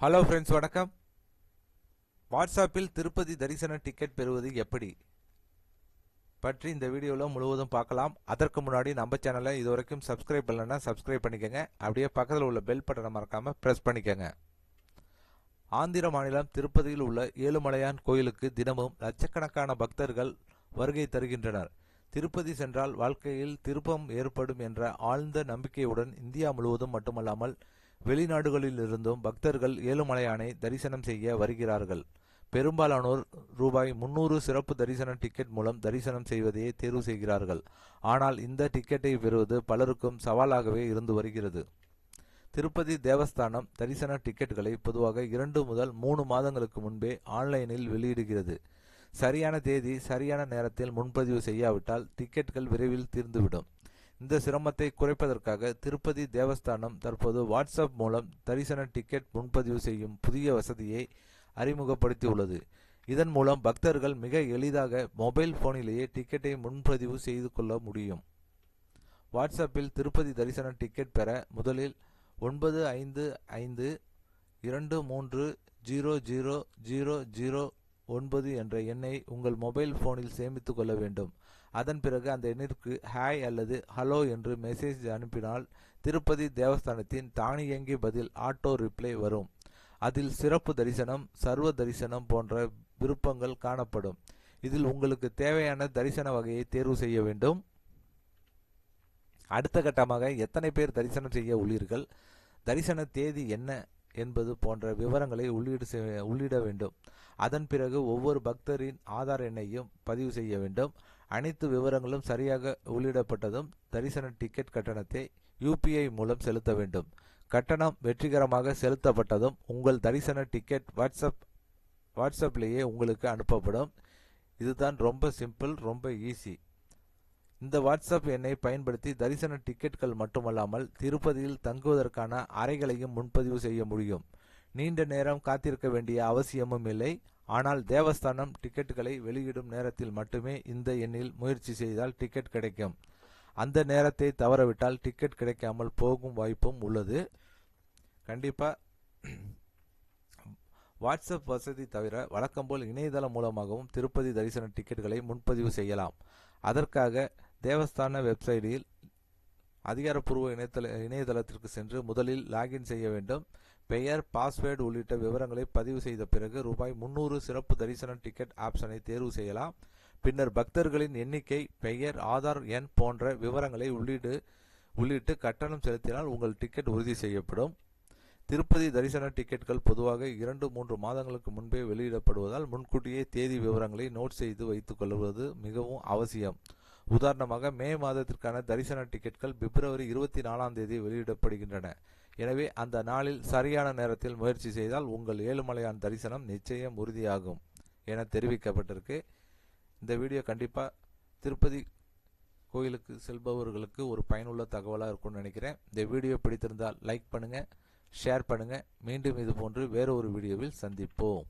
Hello friends, வணக்கம். வாட்ஸ்அப்பில் திருப்பதி தரிசன டிக்கெட் பெறுவது எப்படி பற்றி இந்த வீடியோவில் முழுவதும் பார்க்கலாம். அதற்கு முன்னாடி நம்ம சேனலை இதுவரைக்கும் சப்ஸ்கிரைப் பண்ணலன்னா சப்ஸ்கிரைப் பண்ணிக்கோங்க. அப்படியே பக்கத்தில் உள்ள பெல் பட்டனை மறக்காமல் ப்ரெஸ் பண்ணிக்கோங்க. ஆந்திர மாநிலம் திருப்பதியில் உள்ள ஏழுமலையான் கோயிலுக்கு தினமும் லட்சக்கணக்கான பக்தர்கள் வருகை தருகின்றனர். திருப்பதி சென்றால் வாழ்க்கையில் திருப்பம் ஏற்படும் என்ற ஆழ்ந்த நம்பிக்கையுடன் இந்தியா முழுவதும் மட்டுமல்லாமல் வெளிநாடுகளிலிருந்தும் பக்தர்கள் ஏழுமலையானை தரிசனம் செய்ய வருகிறார்கள். பெரும்பாலானோர் ரூபாய் 300 சிறப்பு தரிசன டிக்கெட் மூலம் தரிசனம் செய்வதையே தேர்வு செய்கிறார்கள். ஆனால் இந்த டிக்கெட்டை பெறுவது பலருக்கும் சவாலாகவே இருந்து வருகிறது. திருப்பதி தேவஸ்தானம் தரிசன டிக்கெட்டுகளை பொதுவாக 2 முதல் 3 மாதங்களுக்கு முன்பே ஆன்லைனில் வெளியிடுகிறது. சரியான தேதி சரியான நேரத்தில் முன்பதிவு செய்யாவிட்டால் டிக்கெட்டுகள் விரைவில் தீர்ந்துவிடும். இந்த சிரமத்தை குறைப்பதற்காக திருப்பதி தேவஸ்தானம் தற்போது வாட்ஸ்அப் மூலம் தரிசன டிக்கெட் முன்பதிவு செய்யும் புதிய வசதியை அறிமுகப்படுத்தியுள்ளது. இதன் மூலம் பக்தர்கள் மிக எளிதாக மொபைல் போனிலேயே டிக்கெட்டை முன்பதிவு செய்து கொள்ள முடியும். வாட்ஸ்அப்பில் திருப்பதி தரிசன டிக்கெட் பெற முதலில் 955223000009 என்ற எண்ணை உங்கள் மொபைல் போனில் சேமித்துக் கொள்ள வேண்டும். அதன் பிறகு அந்த எண்ணிற்கு ஹாய் அல்லது ஹலோ என்று மெசேஜ் அனுப்பினால் திருப்பதி தேவஸ்தானத்தின் தானியங்கி பதில் ஆட்டோ ரிப்ளை வரும். அதில் சிறப்பு தரிசனம், சர்வ தரிசனம் போன்ற விருப்பங்கள் காணப்படும். இதில் உங்களுக்கு தேவையான தரிசன வகையை தேர்வு செய்ய வேண்டும். அடுத்த கட்டமாக எத்தனை பேர் தரிசனம் செய்ய உள்ளீர்கள், தரிசன தேதி என்ன என்பது போன்ற விவரங்களை உள்ளிட வேண்டும். அதன் பிறகு ஒவ்வொரு பக்தரின் ஆதார் எண்ணையும் பதிவு செய்ய வேண்டும். அனைத்து விவரங்களும் சரியாக உள்ளிடப்பட்டதும் தரிசன டிக்கெட் கட்டணத்தை UPI மூலம் செலுத்த வேண்டும். கட்டணம் வெற்றிகரமாக செலுத்தப்பட்டதும் உங்கள் தரிசன டிக்கெட் வாட்ஸ்அப்லேயே உங்களுக்கு அனுப்பப்படும். இதுதான் ரொம்ப சிம்பிள், ரொம்ப ஈஸி. இந்த வாட்ஸ்அப் எண்ணை பயன்படுத்தி தரிசன டிக்கெட்டுகள் மட்டுமல்லாமல் திருப்பதியில் தங்குவதற்கான அறைகளையும் முன்பதிவு செய்ய முடியும். நீண்ட நேரம் காத்திருக்க வேண்டிய அவசியமும் இல்லை. ஆனால் தேவஸ்தானம் டிக்கெட்டுகளை வெளியிடும் நேரத்தில் மட்டுமே இந்த எண்ணில் முயற்சி செய்தால் டிக்கெட் கிடைக்கும். அந்த நேரத்தை தவறவிட்டால் டிக்கெட் கிடைக்காமல் போகும் வாய்ப்பும் உள்ளது. கண்டிப்பாக வாட்ஸ்அப் வசதி தவிர வழக்கம்போல் இணையதளம் மூலமாகவும் திருப்பதி தரிசன டிக்கெட்டுகளை முன்பதிவு செய்யலாம். அதற்காக தேவஸ்தான வெப்சைட்டில் அதிகாரப்பூர்வ இணையதளத்திற்கு சென்று முதலில் லாகின் செய்ய வேண்டும். பெயர், பாஸ்வேர்டு உள்ளிட்ட விவரங்களை பதிவு செய்த பிறகு ரூபாய் 300 சிறப்பு தரிசன டிக்கெட் ஆப்ஷனை தேர்வு செய்யலாம். பின்னர் பக்தர்களின் எண்ணிக்கை, பெயர், ஆதார் எண் போன்ற விவரங்களை உள்ளிட்டு கட்டணம் செலுத்தினால் உங்கள் டிக்கெட் உறுதி செய்யப்படும். திருப்பதி தரிசன டிக்கெட்டுகள் பொதுவாக 2-3 மாதங்களுக்கு முன்பே வெளியிடப்படுவதால் முன்கூட்டியே தேதி விவரங்களை நோட் செய்து வைத்துக் கொள்வது மிகவும் அவசியம். உதாரணமாக மே மாதத்திற்கான தரிசன டிக்கெட்டுகள் பிப்ரவரி 24ஆம் தேதி வெளியிடப்படுகின்றன. எனவே அந்த நாளில் சரியான நேரத்தில் முயற்சி செய்தால் உங்கள் ஏழுமலையான் தரிசனம் நிச்சயம் உறுதியாகும் என தெரிவிக்கப்பட்டிருக்கு. இந்த வீடியோ கண்டிப்பாக திருப்பதி கோயிலுக்கு செல்பவர்களுக்கு ஒரு பயனுள்ள தகவலாக இருக்கும்னு நினைக்கிறேன். இந்த வீடியோ பிடித்திருந்தால் லைக் பண்ணுங்கள், ஷேர் பண்ணுங்கள். மீண்டும் இது போன்று வேறு ஒரு வீடியோவில் சந்திப்போம்.